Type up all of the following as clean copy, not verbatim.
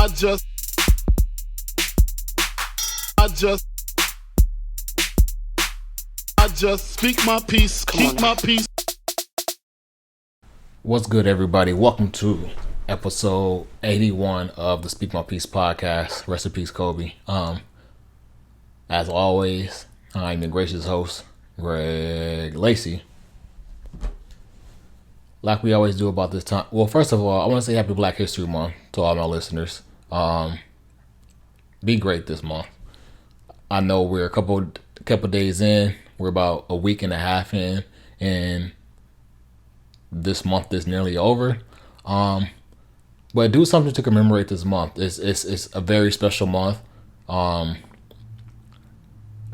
I just speak my peace, keep my peace. What's good, everybody? Welcome to episode 81 of the Speak My Peace podcast. Rest in peace, Kobe. As always, I'm your gracious host, Greg Lacey. Like we always do about this time. Well, first of all, I want to say Happy Black History Month to all my listeners. Be great this month. I know we're a couple days in. We're about a week and a half in, and this month is nearly over. But do something to commemorate this month. It's a very special month. I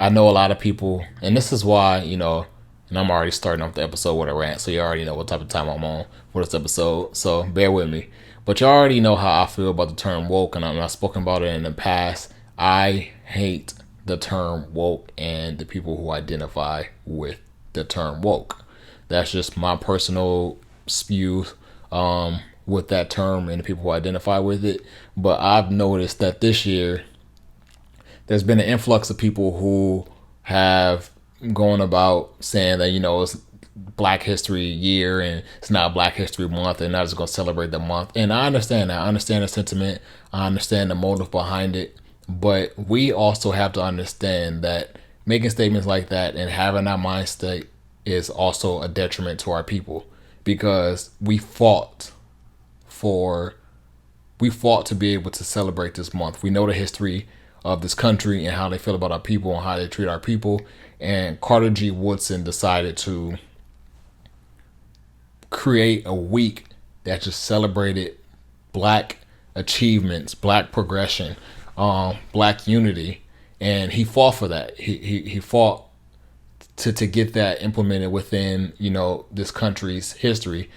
know a lot of people, and this is why, and I'm already starting off the episode with a rant, so you already know what type of time I'm on for this episode, so bear with me. But you already know how I feel about the term woke, and I've spoken about it in the past. I hate the term woke and the people who identify with the term woke. That's just my personal spew with that term and the people who identify with it. But I've noticed that this year there's been an influx of people who have gone about saying that, it's Black History Year and it's not Black History Month and not just going to celebrate the month. And I understand that. I understand the sentiment. I understand the motive behind it. But we also have to understand that making statements like that and having that mindset is also a detriment to our people, because we fought to be able to celebrate this month. We know the history of this country and how they feel about our people and how they treat our people. And Carter G. Woodson decided to create a week that just celebrated Black achievements, Black progression, Black unity, and he fought for that. He fought to get that implemented within this country's history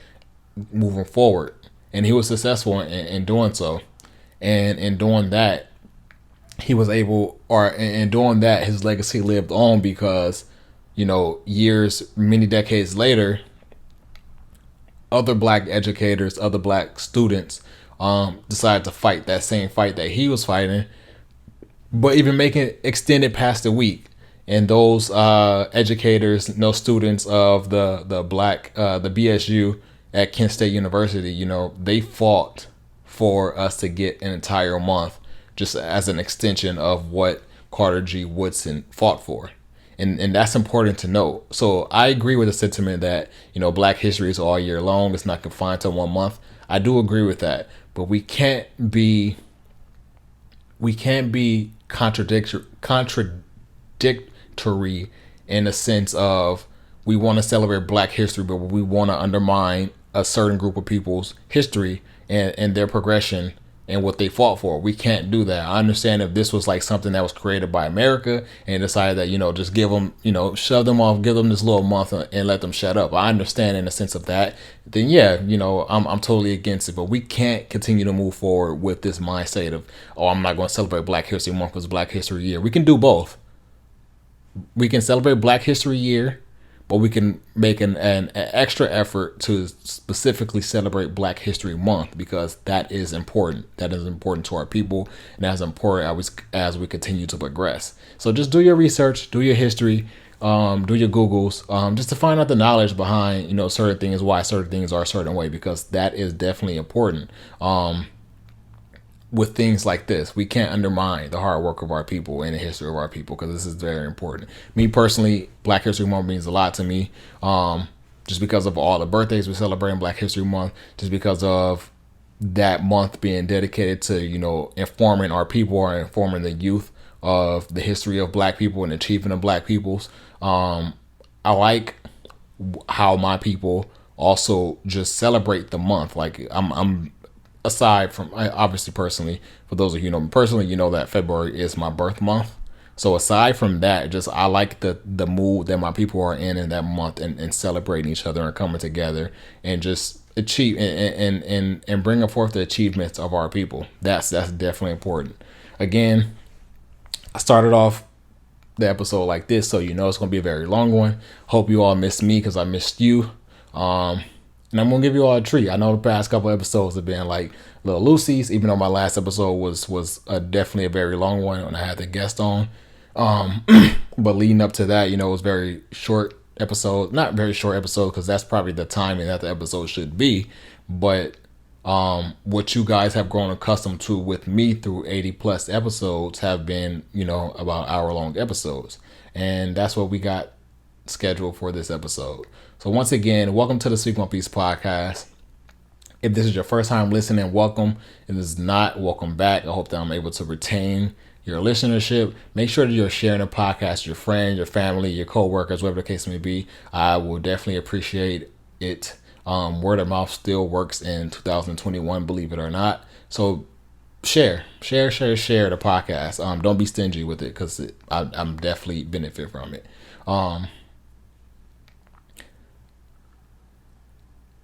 moving forward, and he was successful in doing so. And in doing that, he was able, or in doing that, his legacy lived on because many decades later, other Black educators, other Black students decided to fight that same fight that he was fighting, but even making it extended past a week. And those educators, students of the BSU at Kent State University, they fought for us to get an entire month just as an extension of what Carter G. Woodson fought for. And that's important to note. So I agree with the sentiment that, Black history is all year long. It's not confined to 1 month. I do agree with that. But we can't be contradictory in the sense of we want to celebrate Black history, but we want to undermine a certain group of people's history and their progression and what they fought for. We can't do that. I understand if this was like something that was created by America and decided that, just give them, shove them off, give them this little month and let them shut up. I understand in the sense of that. Then yeah, I'm totally against it. But we can't continue to move forward with this mindset of, I'm not going to celebrate Black History Month because it's Black History Year. We can do both. We can celebrate Black History Year, but we can make an extra effort to specifically celebrate Black History Month, because that is important. That is important to our people, and that's important as we continue to progress. So just do your research, do your history, do your Googles, just to find out the knowledge behind, certain things, why certain things are a certain way, because that is definitely important. With things like this, we can't undermine the hard work of our people and the history of our people, because this is very important. Me personally, Black History Month means a lot to me, just because of all the birthdays we celebrate in Black History Month, just because of that month being dedicated to, informing our people or informing the youth of the history of Black people and achievement of Black peoples. I like how my people also just celebrate the month. Like I'm aside from, obviously personally, for those of you who know me personally, that February is my birth month. So aside from that, just I like the mood that my people are in that month, and celebrating each other and coming together and just achieve and bringing forth the achievements of our people. That's definitely important. Again, I started off the episode like this, so it's going to be a very long one. Hope you all missed me because I missed you. And I'm gonna give you all a treat. I know the past couple episodes have been like little loosies, even though my last episode was definitely a very long one when I had the guest on. But leading up to that, it was very short episode, not very short episode, because that's probably the timing that the episode should be. But what you guys have grown accustomed to with me through 80 plus episodes have been, about hour-long episodes. And that's what we got scheduled for this episode. So once again, welcome to the Speak My Peace podcast. If this is your first time listening, welcome. If this is not, welcome back. I hope that I'm able to retain your listenership. Make sure that you're sharing the podcast with your friends, your family, your co-workers, whatever the case may be. I will definitely appreciate it. Word of mouth still works in 2021, believe it or not. So share the podcast. Don't be stingy with it, because I'm definitely benefit from it.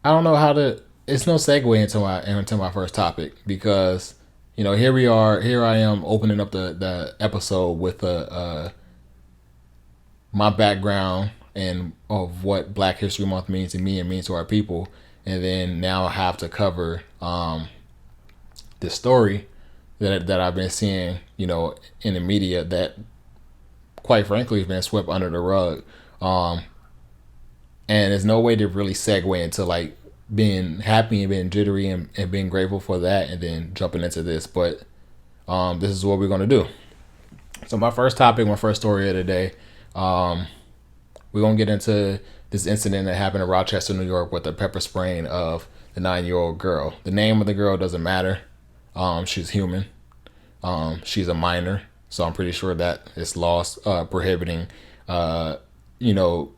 I don't know how to. It's no segue into my first topic, because here I am opening up the episode with my background and of what Black History Month means to me and means to our people, and then now I have to cover this story that I've been seeing in the media that, quite frankly, has been swept under the rug. And there's no way to really segue into like being happy and being jittery and being grateful for that, and then jumping into this. But this is what we're going to do. So my first story of the day, we're going to get into this incident that happened in Rochester, New York, with the pepper spraying of the 9-year-old girl. The name of the girl doesn't matter. She's human. She's a minor. So I'm pretty sure that it's laws prohibiting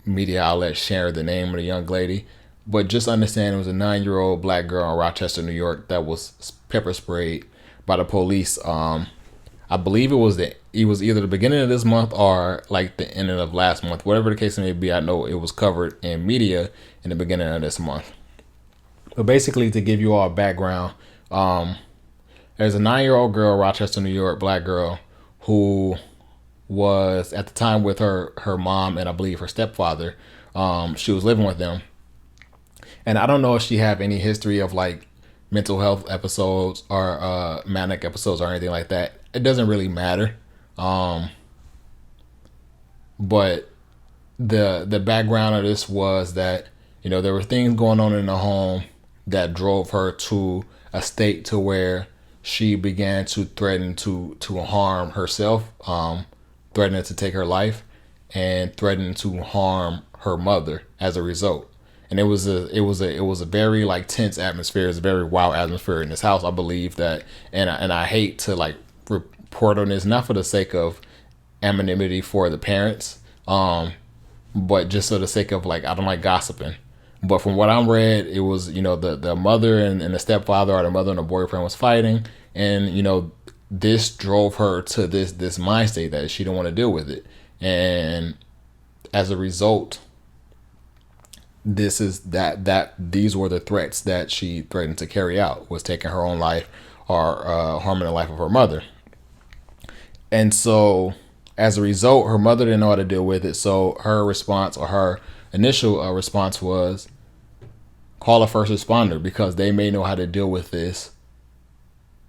media outlets share the name of the young lady. But just understand it was a 9-year-old Black girl in Rochester, New York, that was pepper sprayed by the police. I believe it was either the beginning of this month or like the ending of last month. Whatever the case may be, I know it was covered in media in the beginning of this month. But basically, to give you all background, there's a 9-year-old girl, Rochester, New York, Black girl, who was at the time with her mom and I believe her stepfather. She was living with them. And I don't know if she have any history of like mental health episodes or manic episodes or anything like that. It doesn't really matter. But the background of this was that, there were things going on in the home that drove her to a state to where she began to threaten to harm herself, threatening to take her life, and threatening to harm her mother as a result. And it was a very like tense atmosphere. It was a very wild atmosphere in this house. I believe that, and I hate to like report on this, not for the sake of anonymity for the parents, but just for the sake of like, I don't like gossiping. But from what I'm read, it was the mother and the stepfather, or the mother and the boyfriend, was fighting, and this drove her to this mind state that she didn't want to deal with it, and as a result, these were the threats that she threatened to carry out, was taking her own life or harming the life of her mother. And so as a result, her mother didn't know how to deal with it. So her response, or her initial response, was call a first responder, because they may know how to deal with this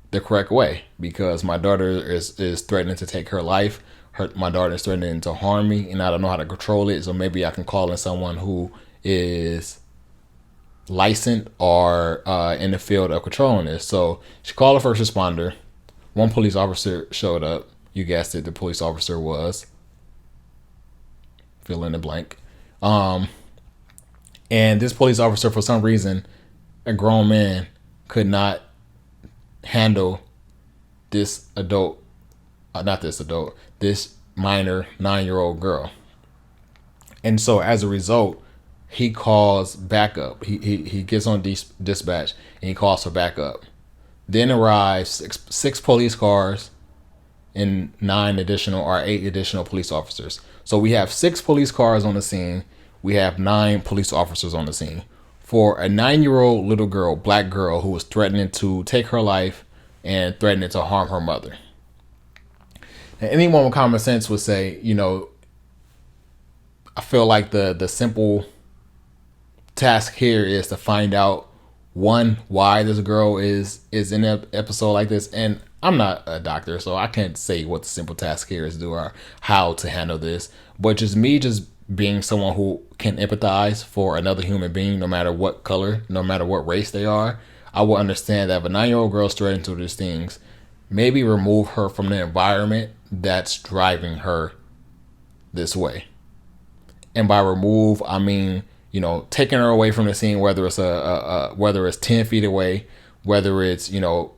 the correct way, because my daughter is threatening to take her life. My daughter is threatening to harm me, and I don't know how to control it. So maybe I can call in someone who is licensed or in the field of controlling this. So she called a first responder. One police officer showed up. You guessed it, the police officer was fill in the blank. And this police officer, for some reason, a grown man, could not handle this minor 9-year-old girl. And so as a result, he calls backup. He gets on dispatch and he calls for backup. Then arrives six police cars and 8 additional police officers. So we have 6 police cars on the scene. We have 9 police officers on the scene for a 9-year-old little girl, Black girl, who was threatening to take her life and threatening to harm her mother. And anyone with common sense would say, I feel like the simple task here is to find out, one, why this girl is in an episode like this. And I'm not a doctor, so I can't say what the simple task here is to do or how to handle this. But just me just being someone who can empathize for another human being, no matter what color, no matter what race they are, I will understand that if a 9-year-old girl straight into these things, maybe remove her from the environment that's driving her this way. And by remove, I mean, you know, taking her away from the scene, whether it's whether it's 10 feet away, whether it's, you know,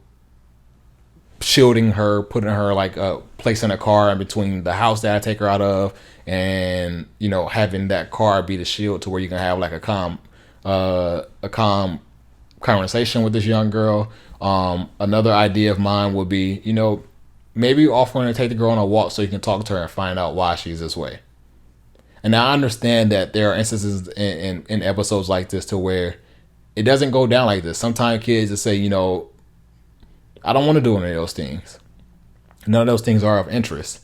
shielding her, putting her like placing a car in between the house that I take her out of, and, you know, having that car be the shield to where you can have like a calm conversation with this young girl. Another idea of mine would be, you know, maybe offering to take the girl on a walk so you can talk to her and find out why she's this way. And I understand that there are instances in episodes like this to where it doesn't go down like this. Sometimes kids just say, you know, I don't want to do any of those things. None of those things are of interest.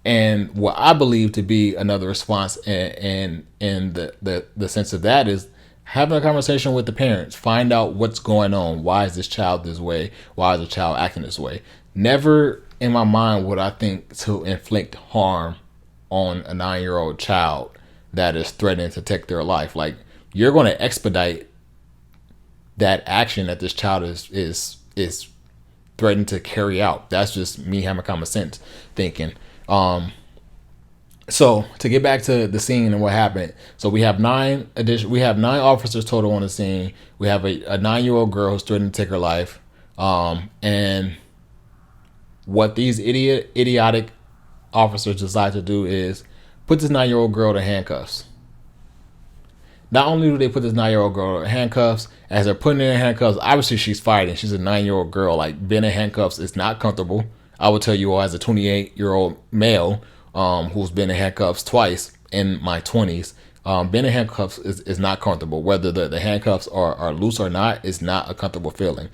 And what I believe to be another response in the sense of that is having a conversation with the parents. Find out what's going on. Why is this child this way? Why is the child acting this way? Never in my mind would I think to inflict harm on a 9-year-old child that is threatening to take their life. Like, you're going to expedite that action that this child is threatening to carry out. That's just me having common sense thinking. So to get back to the scene and what happened, so we have 9 officers total on the scene. We have a 9-year-old girl who's threatening to take her life. And what these idiotic officers decide to do is put this 9-year-old girl in handcuffs. Not only do they put this 9-year-old girl in handcuffs, as they're putting her in handcuffs, obviously she's fighting. She's a 9-year-old girl. Like, being in handcuffs is not comfortable. I will tell you all, as a 28-year-old male who's been in handcuffs twice in my 20s, being in handcuffs is not comfortable. Whether the handcuffs are loose or not, it's not a comfortable feeling.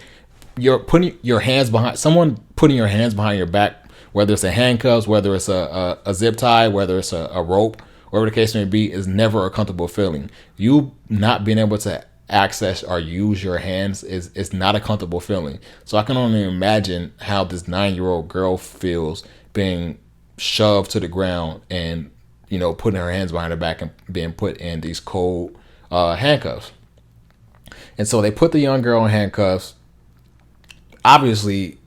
You're putting your hands behind someone, putting your hands behind your back, whether it's a handcuffs, whether it's a zip tie, whether it's a rope, whatever the case may be, is never a comfortable feeling. You not being able to access or use your hands is not a comfortable feeling. So I can only imagine how this 9-year-old girl feels being shoved to the ground and, you know, putting her hands behind her back and being put in these cold handcuffs. And so they put the young girl in handcuffs. Obviously,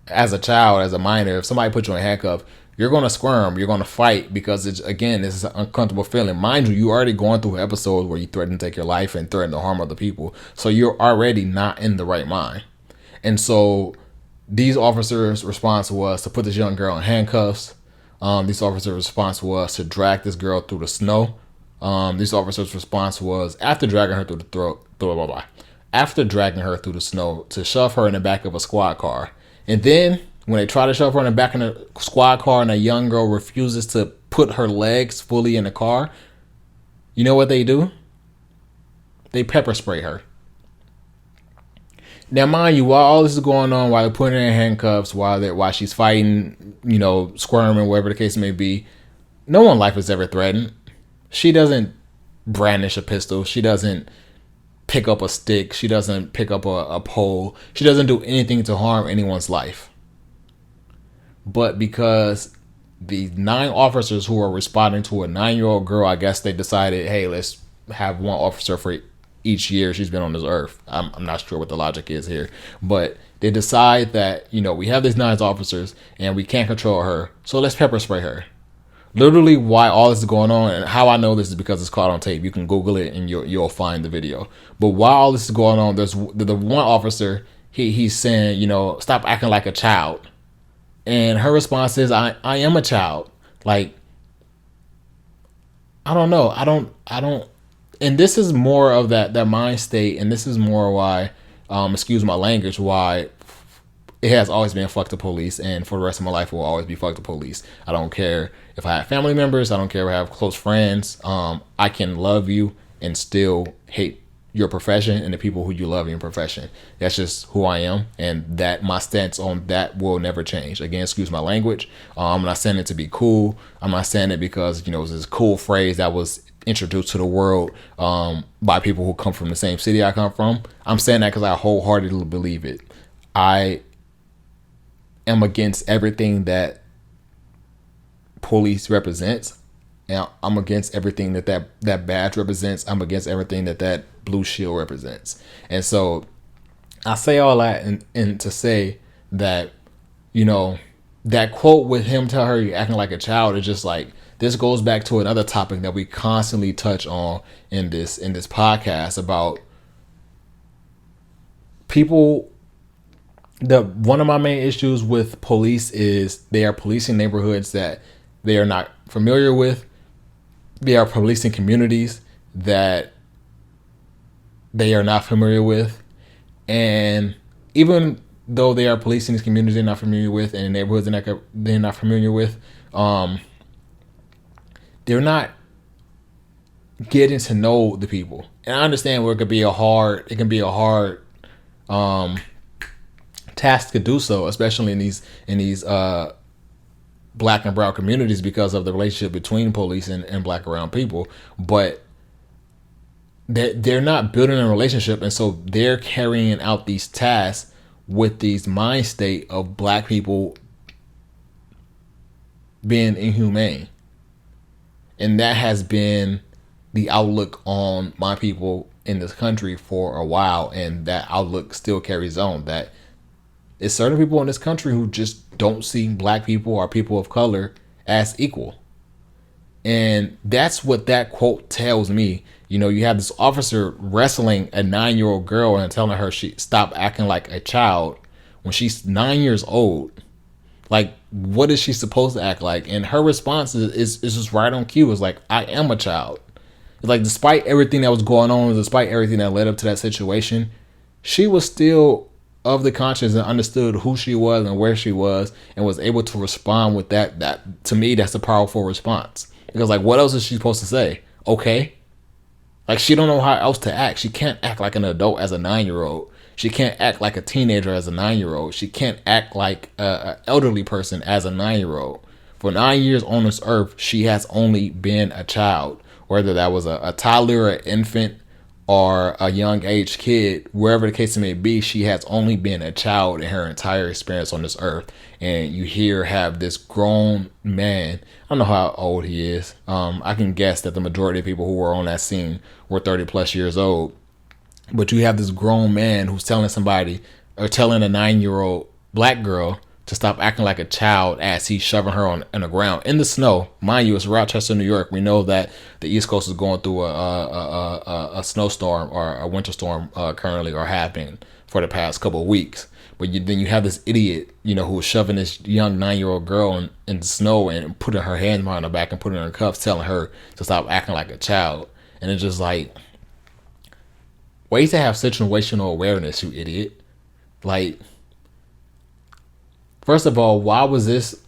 as a child, as a minor, if somebody puts you in handcuffs, you're going to squirm, you're going to fight, because it's, again, this is an uncomfortable feeling. Mind you, already going through episodes where you threaten to take your life and threaten to harm other people. So you're already not in the right mind. And so these officers' response was to put this young girl in handcuffs. These officers' response was to drag this girl through the snow. These officers' response was, after dragging her through the snow, to shove her in the back of a squad car. And then when they try to shove her in the back of the squad car and a young girl refuses to put her legs fully in the car, you know what they do? They pepper spray her. Now, mind you, while all this is going on, while they're putting her in handcuffs, while she's fighting, you know, squirming, whatever the case may be, no one's life is ever threatened. She doesn't brandish a pistol. She doesn't pick up a stick. She doesn't pick up a pole. She doesn't do anything to harm anyone's life. But because the 9 officers who are responding to a 9-year-old girl, I guess they decided, hey, let's have one officer for each year she's been on this earth. I'm not sure what the logic is here. But they decide that, you know, we have these 9 officers and we can't control her, so let's pepper spray her. Literally, why all this is going on, and how I know this is because it's caught on tape. You can Google it and you'll find the video. But while all this is going on, there's the one officer, he's saying, you know, stop acting like a child. And her response is, I am a child. Like, I don't know. I don't. And this is more of that mind state. And this is more why, excuse my language, why it has always been fuck the police. And for the rest of my life, it will always be fuck the police. I don't care if I have family members. I don't care if I have close friends. I can love you and still hate your profession and the people who you love in your profession. That's just who I am, and that my stance on that will never change. Again, excuse my language. I'm not saying it to be cool. I'm not saying it because, you know, it's this cool phrase that was introduced to the world by people who come from the same city I come from. I'm saying that because I wholeheartedly believe it. I am against everything that police represents. And I'm against everything that badge represents. I'm against everything that blue shield represents. And so I say all that and to say that, that quote with him tell her you're acting like a child is just like, this goes back to another topic that we constantly touch on in this podcast about people. One of my main issues with police is they are policing neighborhoods that they are not familiar with. They are policing communities that they are not familiar with. And even though they are policing these communities they're not familiar with and neighborhoods they're not familiar with, they're not getting to know the people. And I understand where it can be a hard task to do so, especially in these black and brown communities because of the relationship between police and black and brown people. But they're not building a relationship, and so they're carrying out these tasks with these mind state of black people being inhumane. And that has been the outlook on my people in this country for a while, and that outlook still carries on. That it's certain people in this country who just don't see black people or people of color as equal. And that's what that quote tells me. You have this officer wrestling a 9-year-old girl and telling her she stop acting like a child when she's 9 years old. Like, what is she supposed to act like? And her response is just right on cue. It's like, I am a child. It's like, despite everything that was going on, despite everything that led up to that situation, she was still of the conscience and understood who she was and where she was and was able to respond with that. That, to me, that's a powerful response. Because, like, what else is she supposed to say? Okay. Like, she don't know how else to act. She can't act like an adult as a 9-year-old. She can't act like a teenager as a 9-year-old. She can't act like an elderly person as a 9-year-old. For 9 years on this earth, she has only been a child. Whether that was a toddler, an infant, or a young age kid, wherever the case may be, she has only been a child in her entire experience on this earth. And you have this grown man. I don't know how old he is. I can guess that the majority of people who were on that scene were 30 plus years old. But you have this grown man who's telling somebody, or telling a 9-year-old black girl to stop acting like a child as he's shoving her on the ground in the snow. Mind you, it's Rochester, New York. We know that the East Coast is going through a snowstorm or a winter storm currently, or happening for the past couple of weeks. But then you have this idiot, who is shoving this young 9-year-old girl in the snow and putting her hands behind her back and putting her in cuffs, telling her to stop acting like a child. And it's just like, ways to have situational awareness, you idiot. Like, first of all, why was this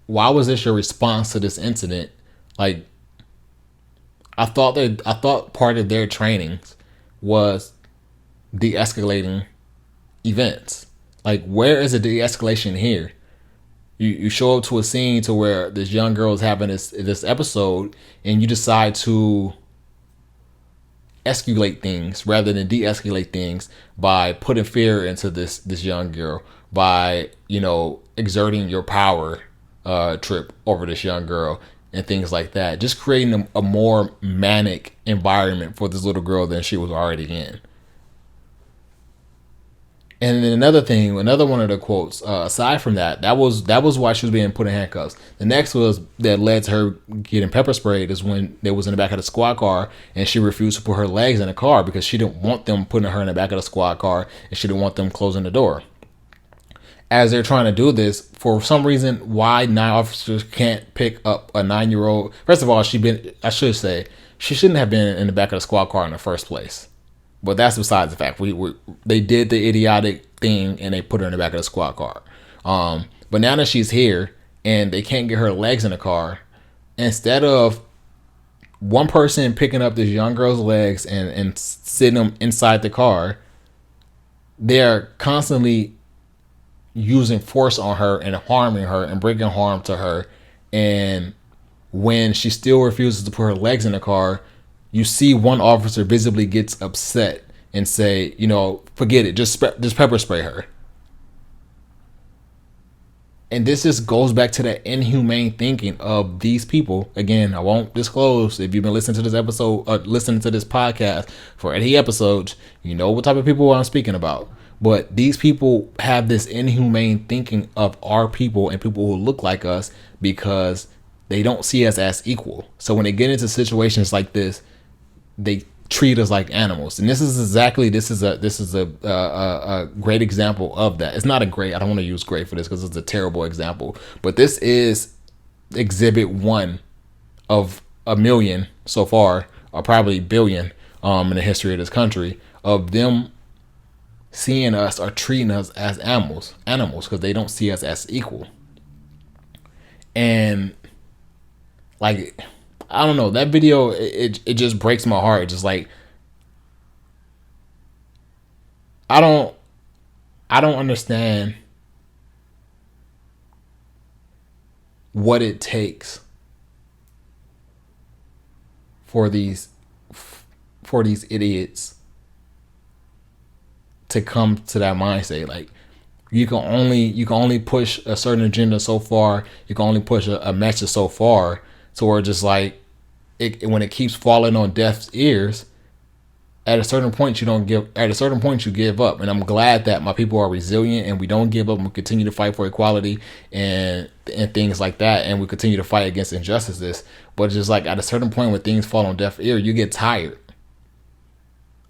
your response to this incident? Like, I thought part of their trainings was de-escalating events. Like, where is the de-escalation here? You show up to a scene to where this young girl is having this episode, and you decide to escalate things rather than de-escalate things by putting fear into this young girl, by exerting your power trip over this young girl and things like that, just creating a more manic environment for this little girl than she was already in. And then another one of the quotes, aside from that was why she was being put in handcuffs. The next was that led to her getting pepper sprayed is when they was in the back of the squad car and she refused to put her legs in the car because she didn't want them putting her in the back of the squad car and she didn't want them closing the door. As they're trying to do this, for some reason, why 9 officers can't pick up a 9-year-old? First of all, she shouldn't have been in the back of the squad car in the first place. But that's besides the fact. They did the idiotic thing and they put her in the back of the squad car. But now that she's here and they can't get her legs in the car, instead of one person picking up this young girl's legs and sitting them inside the car, they're constantly using force on her and harming her and bringing harm to her. And when she still refuses to put her legs in the car, you see one officer visibly gets upset and say, forget it, just pepper spray her. And this just goes back to that inhumane thinking of these people. Again, I won't disclose. If you've been listening to this episode or listening to this podcast for any episodes, you know what type of people I'm speaking about. But these people have this inhumane thinking of our people and people who look like us because they don't see us as equal. So when they get into situations like this, they treat us like animals. And this is a great example of that. It's not a great, I don't want to use great for this because it's a terrible example, but this is exhibit one of a million so far, or probably billion in the history of this country, of them seeing us or treating us as animals because they don't see us as equal. And like, I don't know, that video, it just breaks my heart. Just like, I don't understand what it takes for these idiots to come to that mindset. Like, you can only push a certain agenda so far. You can only push a message so far. So we're just like, when it keeps falling on deaf ears, at a certain point you give up. And I'm glad that my people are resilient and we don't give up and we continue to fight for equality and things like that, and we continue to fight against injustices. But it's just like, at a certain point when things fall on deaf ear, you get tired.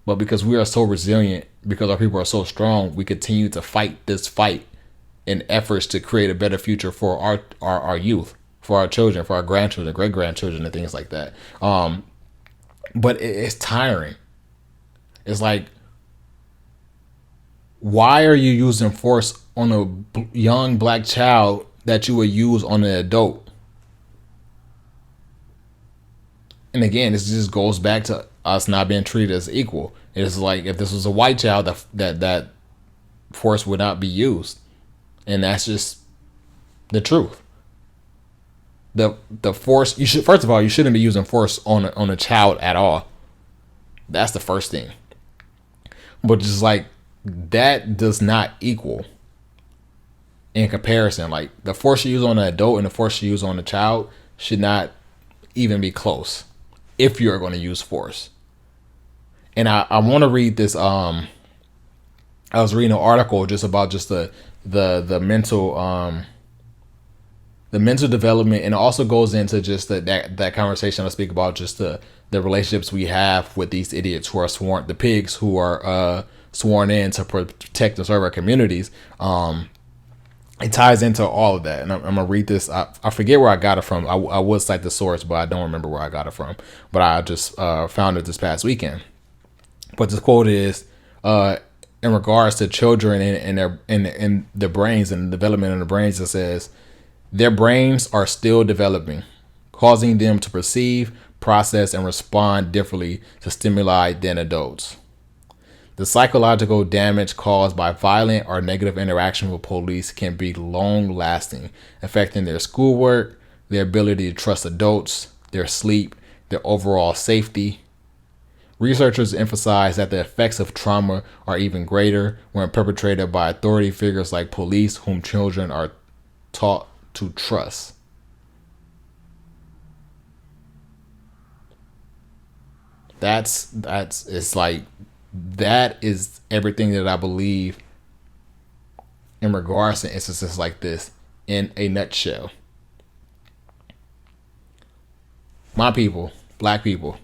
But because we are so resilient, because our people are so strong, we continue to fight this fight in efforts to create a better future for our youth, for our children, for our grandchildren, great-grandchildren, and things like that. But it's tiring. It's like, why are you using force on a young black child that you would use on an adult? And again, this just goes back to us not being treated as equal. It's like, if this was a white child, that force would not be used. And that's just the truth. The force, first of all, you shouldn't be using force on a child at all. That's the first thing. But just like, that does not equal in comparison. Like, the force you use on an adult and the force you use on a child should not even be close if you're going to use force. And I want to read this. I was reading an article just about just the mental development, and it also goes into just that conversation I speak about, just the relationships we have with these idiots who are sworn, the pigs who are sworn in to protect and serve our communities. It ties into all of that, and I'm gonna read this. I forget where I got it from. I would cite the source, but I don't remember where I got it from. But I just found it this past weekend. But this quote is, in regards to children and their brains and the development of the brains, it says, their brains are still developing, causing them to perceive, process, and respond differently to stimuli than adults. The psychological damage caused by violent or negative interaction with police can be long-lasting, affecting their schoolwork, their ability to trust adults, their sleep, their overall safety. Researchers emphasize that the effects of trauma are even greater when perpetrated by authority figures like police, whom children are taught to trust. It's like, that is everything that I believe in regards to instances like this in a nutshell. My people, black people,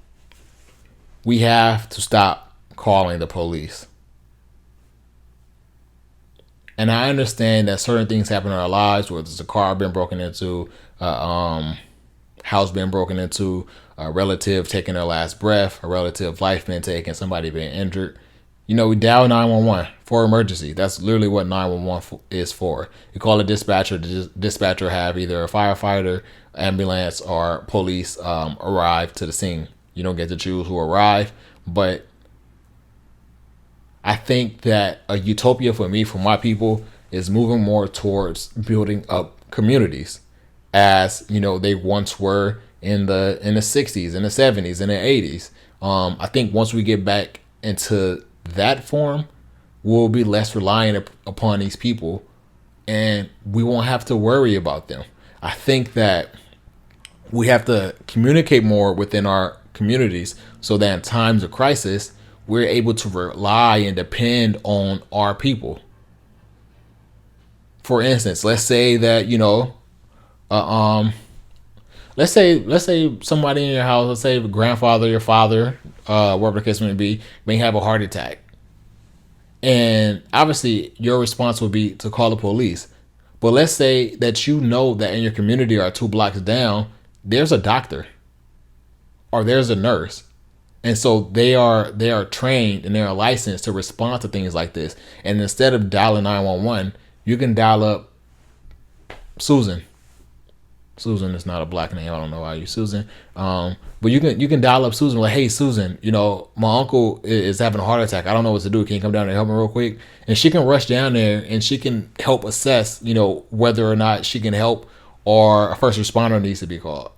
we have to stop calling the police. And I understand that certain things happen in our lives, whether it's a car being broken into, house being broken into, a relative taking their last breath, a relative life being taken, somebody being injured. We dial 911 for emergency. That's literally what 911 is for. You call a dispatcher. The dispatcher have either a firefighter, ambulance, or police arrive to the scene. You don't get to choose who arrive, but I think that a utopia for me, for my people, is moving more towards building up communities, as they once were in the 60s, in the 70s, in the 80s, I think once we get back into that form, we'll be less reliant upon these people, and we won't have to worry about them. I think that we have to communicate more within our communities so that in times of crisis, we're able to rely and depend on our people. For instance, let's say that, let's say somebody in your house, let's say your grandfather, your father, whatever the case may be, may have a heart attack. And obviously your response would be to call the police. But let's say that you know that in your community or 2 blocks down, there's a doctor or there's a nurse. And so they are trained and they are licensed to respond to things like this. And instead of dialing 911, you can dial up Susan. Susan is not a black name. I don't know why you Susan. But you can dial up Susan like, hey Susan, my uncle is having a heart attack. I don't know what to do. Can you come down there and help me real quick? And she can rush down there and she can help assess, whether or not she can help or a first responder needs to be called.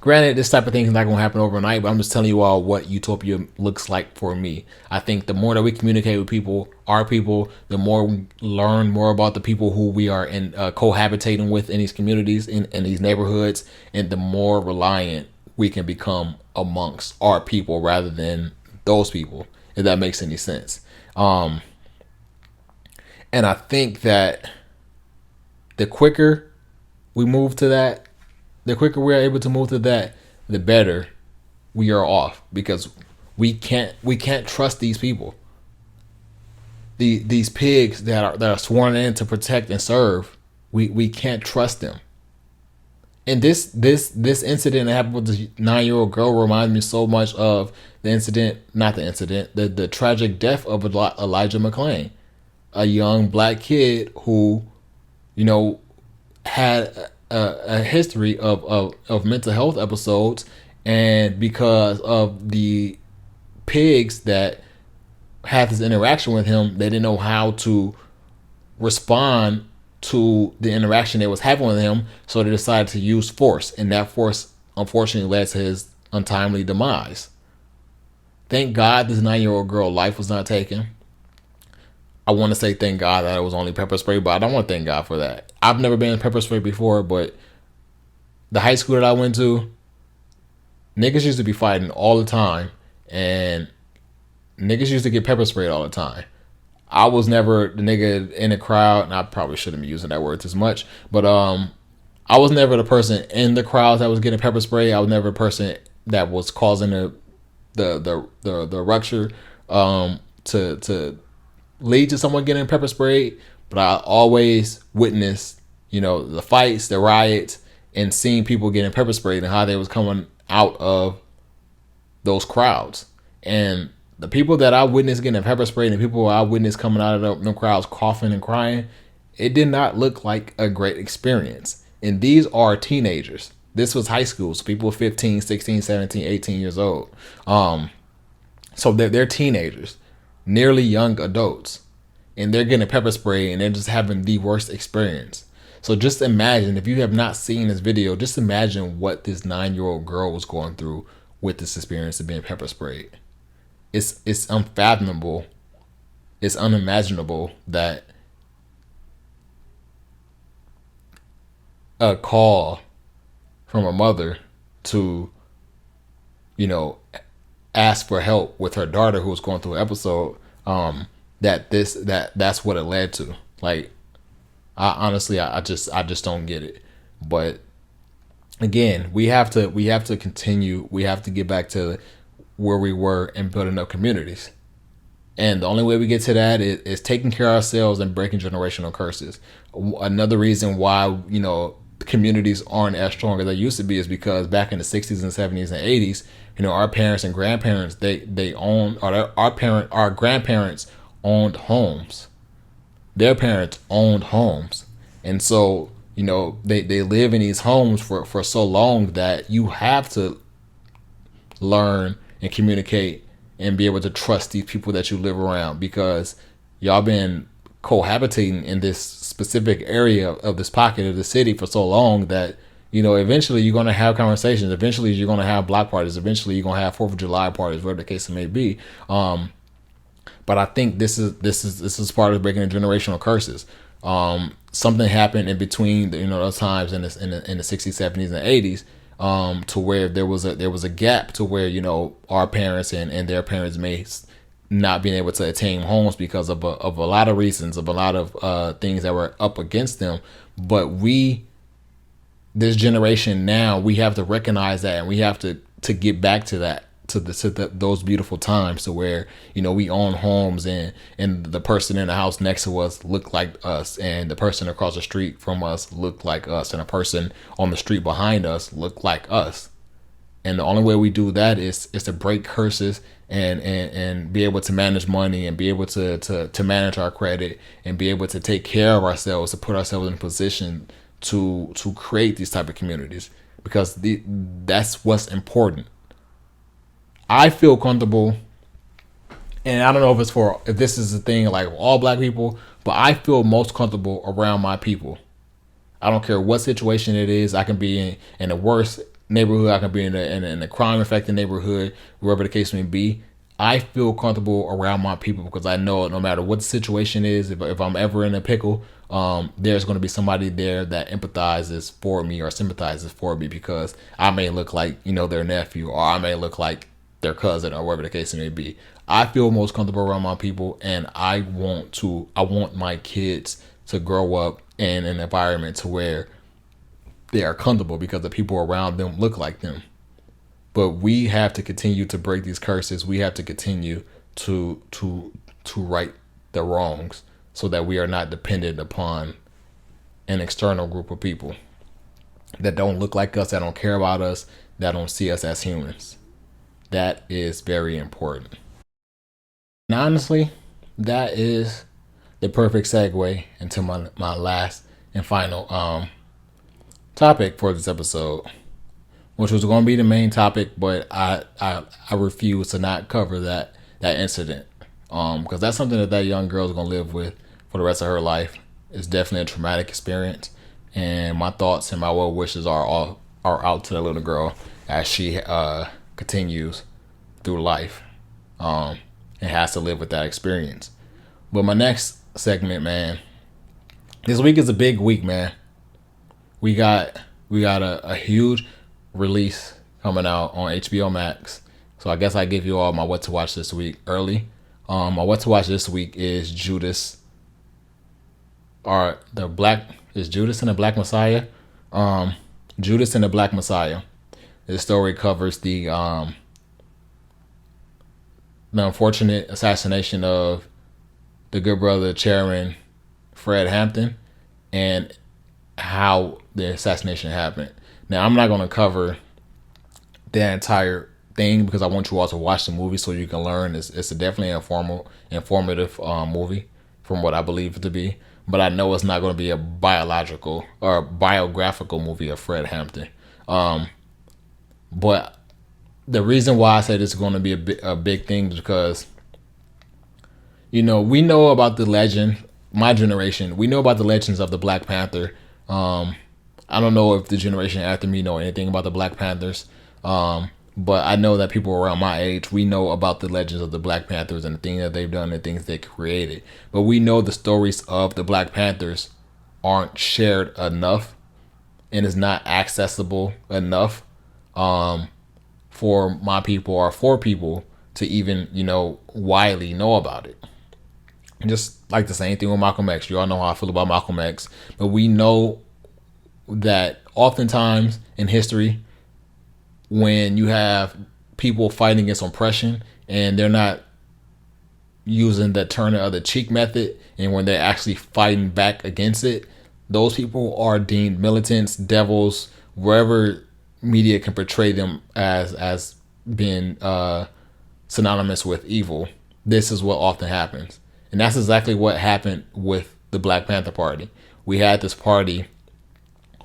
Granted, this type of thing is not going to happen overnight, but I'm just telling you all what utopia looks like for me. I think the more that we communicate with people, our people, the more we learn more about the people who we are in cohabitating with in these communities, in these neighborhoods, and the more reliant we can become amongst our people rather than those people, if that makes any sense. And I think that the quicker we move to that, the quicker we're able to move to that, the better we are off, because we can't trust these people. These pigs that are sworn in to protect and serve, we can't trust them. And this incident that happened with the 9-year-old girl reminds me so much of the tragic death of Elijah McClain, a young black kid who, had a history of mental health episodes, and because of the pigs that had this interaction with him, they didn't know how to respond to the interaction they was having with him, so they decided to use force, and that force unfortunately led to his untimely demise. Thank God this 9-year-old girl's life was not taken. I want to say thank God that it was only pepper spray, but I don't want to thank God for that. I've never been in pepper spray before, but the high school that I went to, niggas used to be fighting all the time, and niggas used to get pepper sprayed all the time. I was never the nigga in the crowd, and I probably shouldn't be using that word as much, but I was never the person in the crowd that was getting pepper spray. I was never a person that was causing the rupture to lead to someone getting pepper sprayed, but I always witnessed, the fights, the riots, and seeing people getting pepper sprayed and how they was coming out of those crowds. And the people that I witnessed getting pepper sprayed and people I witnessed coming out of them crowds coughing and crying, it did not look like a great experience. And these are teenagers. This was high school, so people 15, 16, 17, 18 years old. So they're teenagers, nearly young adults, and they're getting pepper spray and they're just having the worst experience. So just imagine, if you have not seen this video, just imagine what this 9-year-old girl was going through with this experience of being pepper sprayed. It's unfathomable. It's unimaginable that a call from a mother to, ask for help with her daughter who was going through an episode, that's what it led to. Like, I just don't get it. But again, we have to continue. We have to get back to where we were and building up communities. And the only way we get to that is taking care of ourselves and breaking generational curses. Another reason why, communities aren't as strong as they used to be is because back in the 60s and 70s and 80s, our parents and grandparents, they owned, or our grandparents owned homes. Their parents owned homes. And so, they live in these homes for so long that you have to learn and communicate and be able to trust these people that you live around, because y'all been cohabitating in this specific area of this pocket of the city for so long that eventually you're going to have conversations. Eventually you're going to have block parties. Eventually you're going to have 4th of July parties, whatever the case may be. But I think this is part of breaking the generational curses. Something happened in between, those times in the 60s, 70s, and 80s, to where there was a gap to where our parents and their parents may not being able to attain homes because of a lot of reasons, of a lot of things that were up against them. But this generation now, we have to recognize that, and we have to get back to that, to those beautiful times, to where we own homes, and the person in the house next to us looked like us, and the person across the street from us looked like us, and a person on the street behind us looked like us. And the only way we do that is to break curses and be able to manage money, and be able to manage our credit, and be able to take care of ourselves, to put ourselves in a position to create these type of communities, because that's what's important. I feel comfortable, and I don't know if this is a thing like all black people, but I feel most comfortable around my people. I don't care what situation it is. I can be in the worst neighborhood. I can be in a crime affected neighborhood, wherever the case may be. I feel comfortable around my people because I know no matter what the situation is, if I'm ever in a pickle, there's going to be somebody there that empathizes for me or sympathizes for me, because I may look like their nephew, or I may look like their cousin, or whatever the case may be. I feel most comfortable around my people, and I want my kids to grow up in an environment to where they are comfortable because the people around them look like them. But we have to continue to break these curses. We have to continue to right the wrongs, so that we are not dependent upon an external group of people that don't look like us, that don't care about us, that don't see us as humans. That is very important. And honestly, that is the perfect segue into my last and final topic for this episode, which was going to be the main topic, but I refuse to not cover that incident, because that's something that young girl is going to live with for the rest of her life. It's definitely a traumatic experience, and my thoughts and my well wishes are out to the little girl as she continues through life, and has to live with that experience. But my next segment, man, this week is a big week, man. We got a huge release coming out on HBO Max. So I guess I give you all my what to watch this week early. My what to watch this week is Judas, or Judas and the Black Messiah. Judas and the Black Messiah. This story covers the unfortunate assassination of the good brother Chairman Fred Hampton, and how the assassination happened. Now, I'm not going to cover the entire thing because I want you all to watch the movie so you can learn. It's definitely an informative movie from what I believe it to be. But I know it's not going to be a biological or biographical movie of Fred Hampton. But the reason why I say this is going to be a big thing is because, we know about the legend. My generation, we know about the legends of the Black Panther. I don't know if the generation after me know anything about the Black Panthers. But I know that people around my age, we know about the legends of the Black Panthers and the things that they've done and the things they created. But we know the stories of the Black Panthers aren't shared enough, and is not accessible enough for my people or for people to even, widely know about it. Just like the same thing with Malcolm X. You all know how I feel about Malcolm X. But we know that oftentimes in history, when you have people fighting against oppression and they're not using the turn of the cheek method, and when they're actually fighting back against it, those people are deemed militants, devils, wherever media can portray them as being synonymous with evil. This is what often happens. And that's exactly what happened with the Black Panther Party. We had this party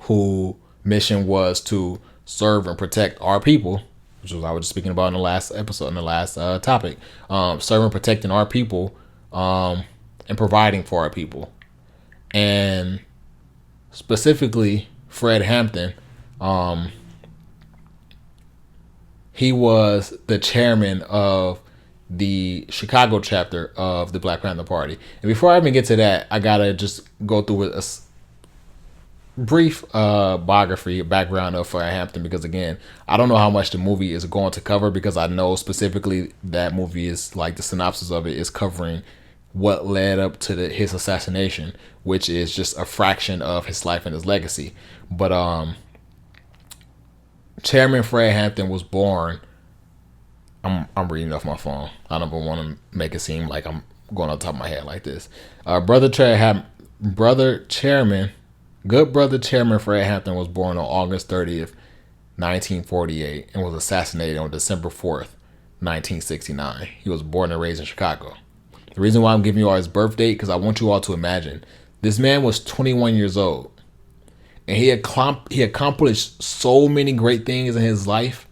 whose mission was to serve and protect our people, which was I was just speaking about in the last episode, in the last topic. Serving, protecting our people, and providing for our people. And specifically, Fred Hampton He was the chairman of the Chicago chapter of the Black Panther Party. And before I even get to that, I gotta just go through a brief biography, background of Fred Hampton, because again, I don't know how much the movie is going to cover, because I know specifically that movie is like the synopsis of it is covering what led up to his assassination, which is just a fraction of his life and his legacy. But Chairman Fred Hampton was born. I'm reading off my phone. I don't even want to make it seem like I'm going on top of my head like this. Good brother Chairman Fred Hampton was born on August 30th, 1948, and was assassinated on December 4th, 1969. He was born and raised in Chicago. The reason why I'm giving you all his birth date, because I want you all to imagine this man was 21 years old, and he accomplished so many great things in his life,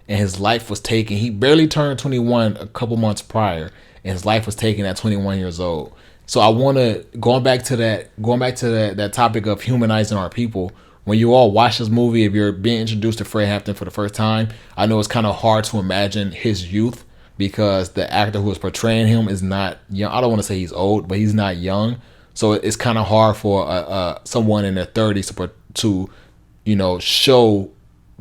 and his life was taken. He barely turned 21 a couple months prior, and his life was taken at 21 years old. So I want to going back to that topic of humanizing our people. When you all watch this movie, if you're being introduced to Fred Hampton for the first time, I know it's kind of hard to imagine his youth, because the actor who is portraying him is not young. I don't want to say he's old, but he's not young. So it's kind of hard for someone in their 30s to show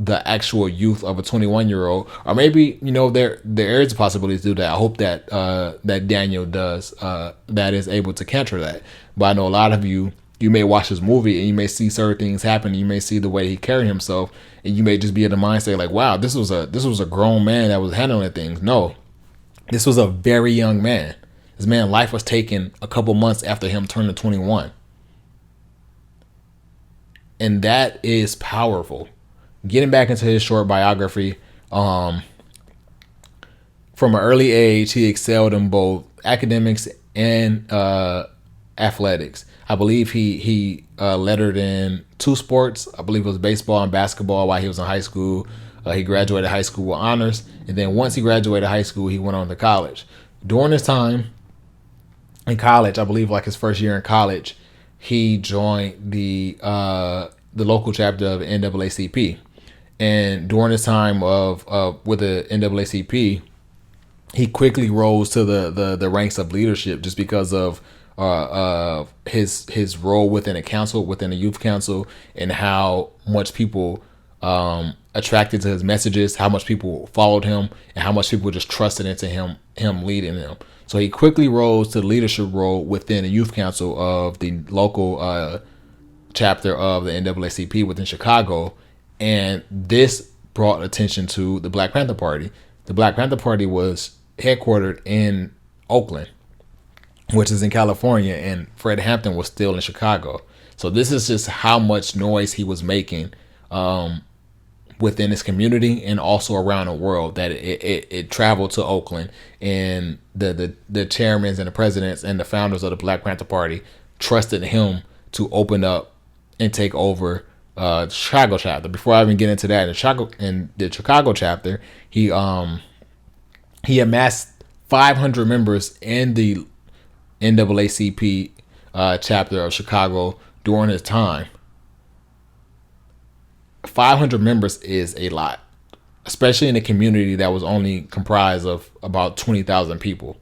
the actual youth of a 21-year-old, or maybe there is a possibility to do that. I hope that that Daniel does that is able to counter that. But I know a lot of you may watch this movie and you may see certain things happen. You may see the way he carried himself, and you may just be in the mindset like, wow, this was a grown man that was handling things. No, this was a very young man. This man's life was taken a couple months after him turning 21. And that is powerful. Getting back into his short biography, from an early age, he excelled in both academics and athletics. I believe he lettered in 2 sports. I believe it was baseball and basketball while he was in high school. He graduated high school with honors. And then once he graduated high school, he went on to college. During his time in college, I believe like his first year in college, he joined the local chapter of NAACP. And during his time with the NAACP, he quickly rose to the ranks of leadership just because of his role within the youth council, and how much people attracted to his messages, how much people followed him, and how much people just trusted into him leading them. So he quickly rose to the leadership role within the youth council of the local chapter of the NAACP within Chicago. And this brought attention to the Black Panther Party. The Black Panther Party was headquartered in Oakland, which is in California, and Fred Hampton was still in Chicago. So this is just how much noise he was making within his community and also around the world, that it traveled to Oakland, and the chairmen and the presidents and the founders of the Black Panther Party trusted him to open up and take over Chicago chapter. Before I even get into that, in the Chicago chapter, he amassed 500 members in the NAACP chapter of Chicago during his time. 500 members is a lot, especially in a community that was only comprised of about 20,000 people.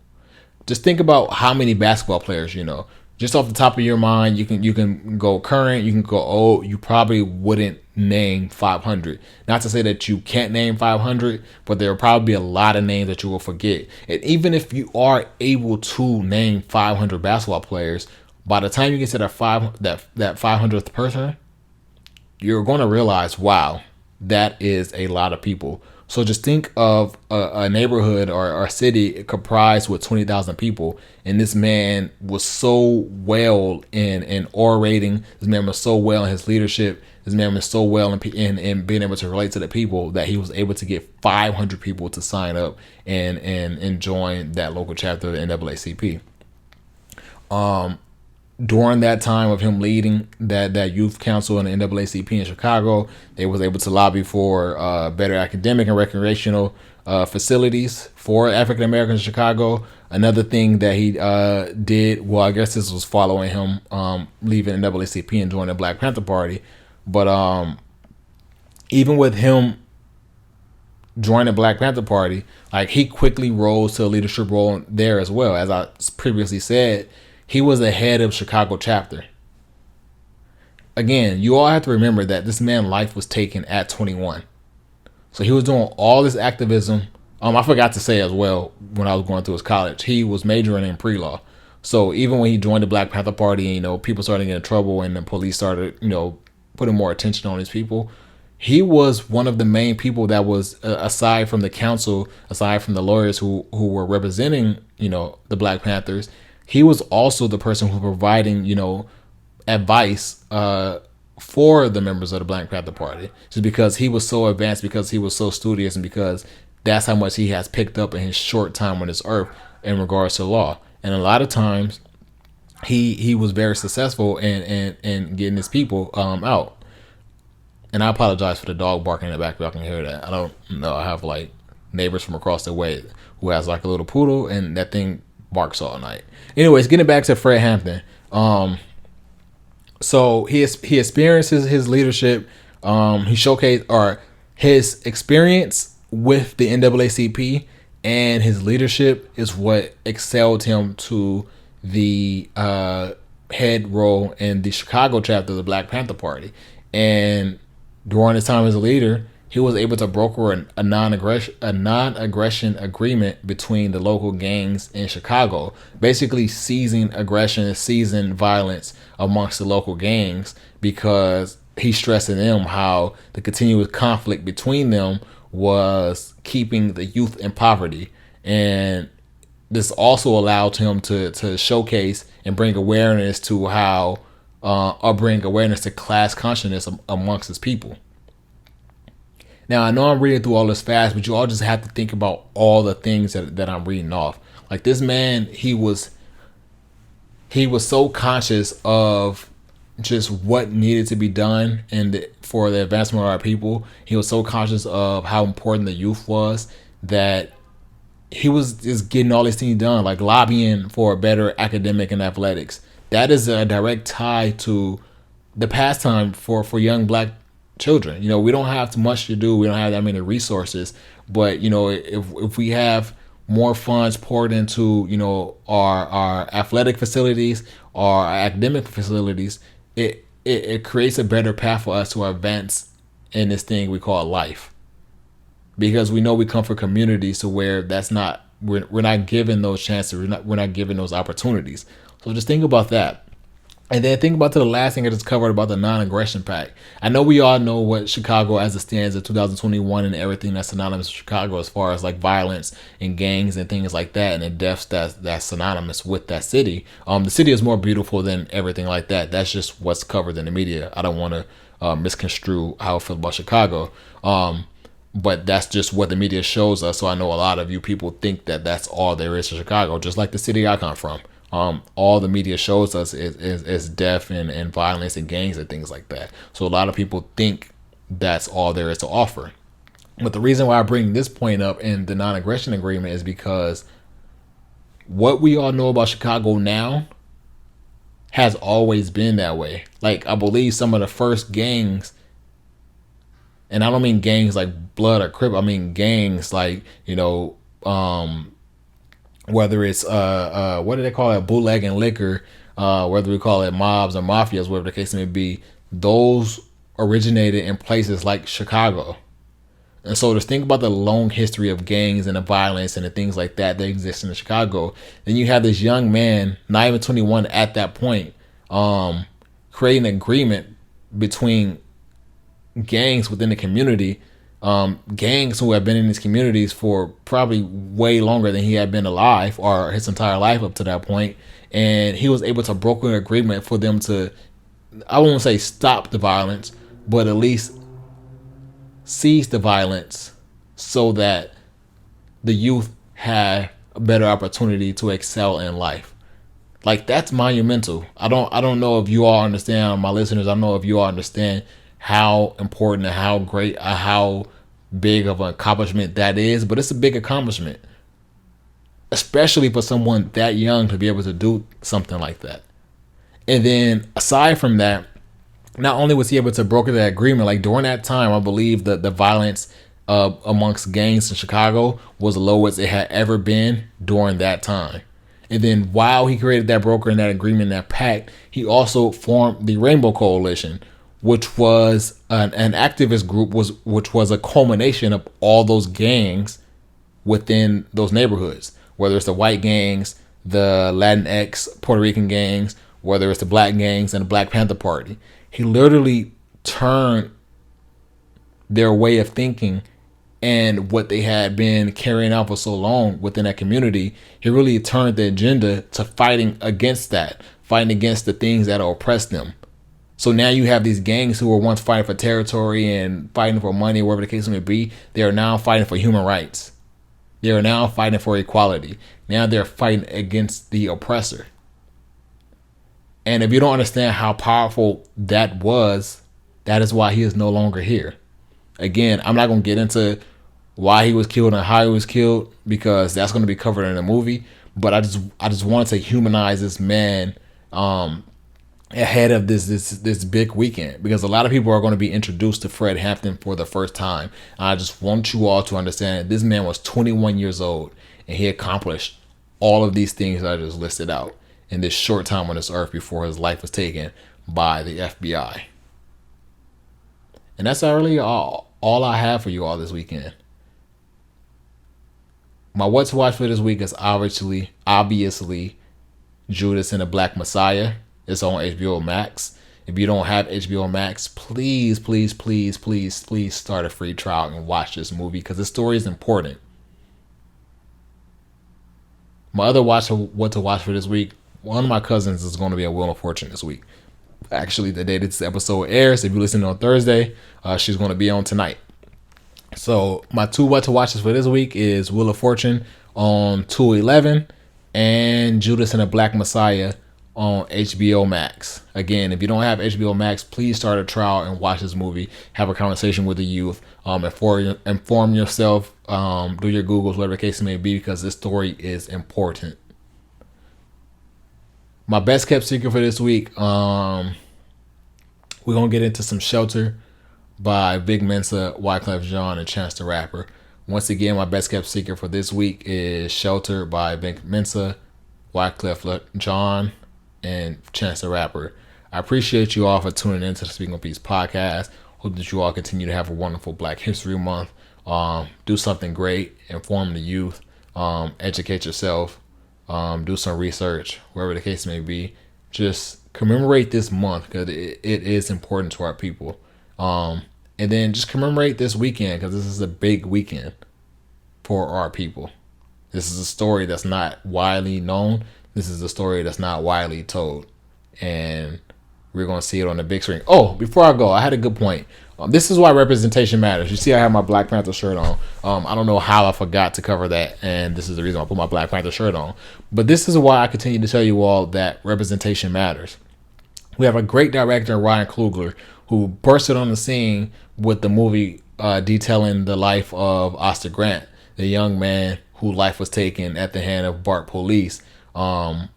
Just think about how many basketball players you know. Just off the top of your mind, you can go current, you can go old. You probably wouldn't name 500. Not to say that you can't name 500, but there will probably be a lot of names that you will forget. And even if you are able to name 500 basketball players, by the time you get to that 500th person, you're going to realize, wow, that is a lot of people. So just think of a neighborhood or a city comprised with 20,000 people, and this man was so well in orating. This man was so well in his leadership. This man was so well in being able to relate to the people that he was able to get 500 people to sign up and join that local chapter of the NAACP. During that time of him leading that youth council in the NAACP in Chicago, they was able to lobby for better academic and recreational facilities for African Americans in Chicago. Another thing that he did, well, I guess this was following him leaving the NAACP and joining the Black Panther Party, but even with him joining the Black Panther Party, like he quickly rose to a leadership role there as well. As I previously said, he was the head of Chicago chapter. Again, you all have to remember that this man's life was taken at 21. So he was doing all this activism. I forgot to say as well, when I was going through his college, he was majoring in pre-law. So even when he joined the Black Panther Party, people started getting in trouble and the police started, putting more attention on these people, he was one of the main people that was, aside from the council, aside from the lawyers who were representing, the Black Panthers, he was also the person who was providing, advice for the members of the Black Panther Party, just because he was so advanced, because he was so studious, and because that's how much he has picked up in his short time on this earth in regards to law. And a lot of times he was very successful in getting his people out. And I apologize for the dog barking in the back if y'all can hear that. I don't know. I have like neighbors from across the way who has like a little poodle, and that thing barks all night. Anyways, getting back to Fred Hampton. So he experiences his leadership. He showcased his experience with the NAACP and his leadership is what excelled him to the head role in the Chicago chapter of the Black Panther Party. And during his time as a leader, he was able to broker a non-aggression agreement between the local gangs in Chicago, basically ceasing aggression, ceasing violence amongst the local gangs, because he stressed to them how the continuous conflict between them was keeping the youth in poverty. And this also allowed him to showcase and bring awareness to how bring awareness to class consciousness amongst his people. Now, I know I'm reading through all this fast, but you all just have to think about all the things that I'm reading off. Like this man, he was so conscious of just what needed to be done for the advancement of our people. He was so conscious of how important the youth was that he was just getting all these things done, like lobbying for a better academic and athletics. That is a direct tie to the pastime for young black children. We don't have too much to do. We don't have that many resources. But, if we have more funds poured into, our athletic facilities, our academic facilities, it creates a better path for us to advance in this thing we call life. Because we know we come from communities to where we're not given those chances. We're not given those opportunities. So just think about that. And then think about the last thing I just covered about the non-aggression pact. I know we all know what Chicago as it stands in 2021 and everything that's synonymous with Chicago as far as like violence and gangs and things like that, and the deaths that's synonymous with that city. The city is more beautiful than everything like that. That's just what's covered in the media. I don't want to misconstrue how I feel about Chicago. But that's just what the media shows us. So I know a lot of you people think that that's all there is to Chicago, just like the city I come from. All the media shows us is death and violence and gangs and things like that. So a lot of people think that's all there is to offer. But the reason why I bring this point up in the non-aggression agreement is because what we all know about Chicago now has always been that way. Like, I believe some of the first gangs, and I don't mean gangs like Blood or Crip, I mean gangs like, whether it's what do they call it, bootleg and liquor, whether we call it mobs or mafias, whatever the case may be, those originated in places like Chicago. And so just think about the long history of gangs and the violence and the things like that exist in Chicago. Then you have this young man, not even 21 at that point, creating an agreement between gangs within the community, gangs who have been in these communities for probably way longer than he had been alive or his entire life up to that point. And he was able to broker an agreement for them to, I won't say stop the violence, but at least cease the violence so that the youth had a better opportunity to excel in life. Like, that's monumental. I don't know if you all understand, my listeners, I don't know if you all understand how important and how great, how big of an accomplishment that is, but it's a big accomplishment, especially for someone that young to be able to do something like that. And then aside from that, not only was he able to broker that agreement, like during that time, I believe that the violence amongst gangs in Chicago was the lowest it had ever been during that time. And then while he created that broker and that agreement, that pact, he also formed the Rainbow Coalition, which was an activist group, which was a culmination of all those gangs within those neighborhoods, whether it's the white gangs, the Latinx, Puerto Rican gangs, whether it's the black gangs and the Black Panther Party. He literally turned their way of thinking and what they had been carrying out for so long within that community. He really turned the agenda to fighting against that, fighting against the things that oppress them. So now you have these gangs who were once fighting for territory and fighting for money, whatever the case may be. They are now fighting for human rights. They are now fighting for equality. Now they're fighting against the oppressor. And if you don't understand how powerful that was, that is why he is no longer here. Again, I'm not going to get into why he was killed and how he was killed, because that's going to be covered in the movie. But I just wanted to humanize this man ahead of this big weekend, because a lot of people are going to be introduced to Fred Hampton for the first time. And I just want you all to understand that this man was 21 years old and he accomplished all of these things that I just listed out in this short time on this earth before his life was taken by the FBI. And that's really all I have for you all this weekend. My what to watch for this week is obviously Judas and the Black Messiah. It's on HBOMax. If you don't have HBOMax, please start a free trial and watch this movie, because the story is important. My other what to watch for this week, one of my cousins is going to be a Wheel of Fortune this week. Actually, the day this episode airs, if you listen on Thursday, she's going to be on tonight. So my two what to watches for this week is Wheel of Fortune on 2/11 and Judas and the Black Messiah on HBOMax. Again, if you don't have HBOMax, please start a trial and watch this movie. Have a conversation with the youth. Inform yourself. Do your Googles, whatever the case may be, because this story is important. My best kept secret for this week, we're going to get into some Shelter by Vic Mensa, Wyclef Jean, and Chance the Rapper. Once again, my best kept secret for this week is Shelter by Vic Mensa, Wyclef Jean, and Chance the Rapper. I appreciate you all for tuning in to the Speaking of Peace podcast. Hope that you all continue to have a wonderful Black History Month. Do something great, inform the youth, educate yourself. Do some research, wherever the case may be. Just commemorate this month, because it is important to our people. And then just commemorate this weekend, because this is a big weekend for our people. This is a story that's not widely known. This is a story that's not widely told. And we're going to see it on the big screen. Oh, before I go, I had a good point. This is why representation matters. You see, I have my Black Panther shirt on. I don't know how I forgot to cover that, and this is the reason I put my Black Panther shirt on. But this is why I continue to tell you all that representation matters. We have a great director, Ryan Coogler, who bursted on the scene with the movie detailing the life of Oscar Grant, the young man whose life was taken at the hand of BART police. And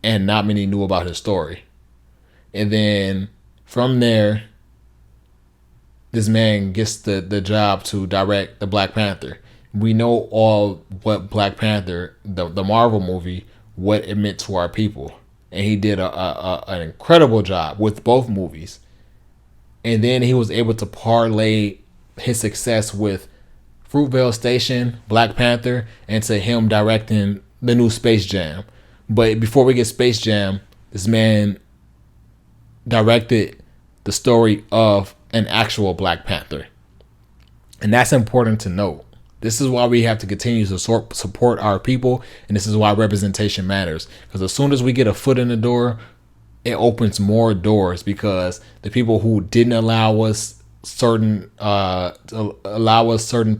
not many knew about his story. And then from there, this man gets the job to direct the Black Panther. We know all what Black Panther, the Marvel movie, what it meant to our people. And he did an incredible job with both movies. And then he was able to parlay his success with Fruitvale Station, Black Panther, and to him directing the new Space Jam. But before we get Space Jam, this man directed the story of an actual Black Panther. And that's important to note. This is why we have to continue to support our people, and this is why representation matters. Because as soon as we get a foot in the door, it opens more doors, because the people who didn't allow us certain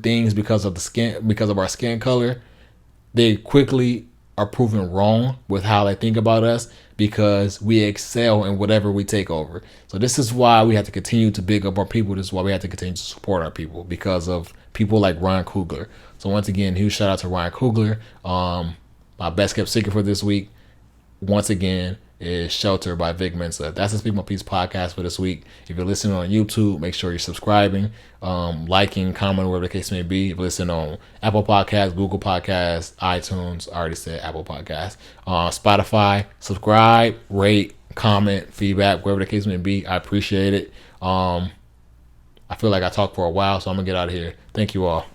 things because of our skin color, they quickly are proven wrong with how they think about us, because we excel in whatever we take over. So this is why we have to continue to big up our people. This is why we have to continue to support our people, because of people like Ryan Coogler. So once again, huge shout out to Ryan Coogler. My best kept secret for this week, once again, is Shelter by Vic Mensa. That's the Speak My Peace podcast for this week. If you're listening on YouTube, make sure you're subscribing, liking, commenting, whatever the case may be. If you listen on Apple Podcasts, Google Podcasts, iTunes, I already said Apple Podcasts, Spotify, subscribe, rate, comment, feedback, whatever the case may be. I appreciate it. I feel like I talked for a while, so I'm going to get out of here. Thank you all.